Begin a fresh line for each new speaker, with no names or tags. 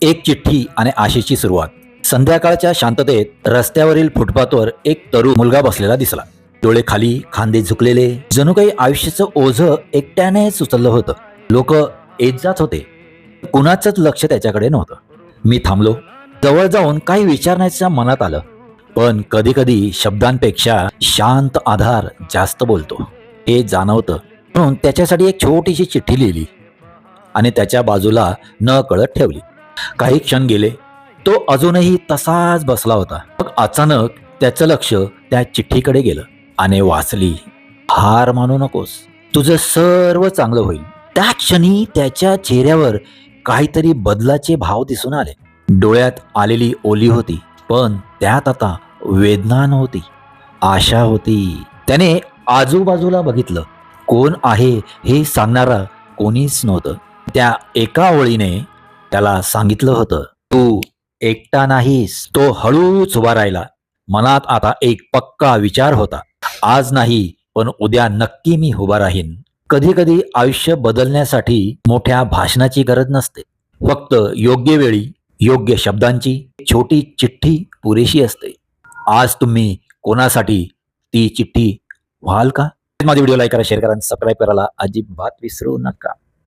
एक चिठ्ठी आणि आशेची सुरुवात. संध्याकाळच्या शांततेत रस्त्यावरील फुटपाथवर एक तरुण मुलगा बसलेला दिसला. डोळे खाली, खांदे झुकलेले, जणू काही आयुष्याचं ओझं एकट्यानेच उचललं होतं. लोक येत जात होते, कुणाचंच लक्ष त्याच्याकडे नव्हतं. मी थांबलो. जवळ जाऊन काही विचारण्याच्या मनात आलं, पण कधी कधी शब्दांपेक्षा शांत आधार जास्त बोलतो हे जाणवतं. म्हणून त्याच्यासाठी एक छोटीशी चिठ्ठी लिहिली आणि त्याच्या बाजूला न कळत ठेवली. काही क्षण गेले. तो अजूनही तसाच बसला होता. मग अचानक त्याचं लक्ष त्या चिठ्ठीकडे गेलं आणि वाचली. हार मानू नकोस, तुझं सर्व चांगलं होईल. त्या क्षणी त्याच्या चेहऱ्यावर काहीतरी बदलाचे भाव दिसून आले. डोळ्यात आलेली ओली होती, पण त्यात आता वेदना नव्हती, आशा होती. त्याने आजूबाजूला बघितलं. कोण आहे हे सांगणारा कोणीच नव्हतं. त्या एका ओळीने त्याला सांगितलं होतं, तू एकटा नाहीस. तो हळूच उभा राहिला. मनात आता एक पक्का विचार होता, आज नाही पण उद्या नक्की मी उभा राहीन. कधी कधी आयुष्य बदलण्यासाठी मोठ्या भाषणाची गरज नसते, फक्त योग्य वेळी योग्य शब्दांची छोटी चिठ्ठी पुरेशी असते. आज तुम्ही कोणासाठी ती चिठ्ठी व्हाल का? माझे व्हिडिओ लाईक करा, शेअर करा आणि सबस्क्राईब करायला अजिबात विसरू नका.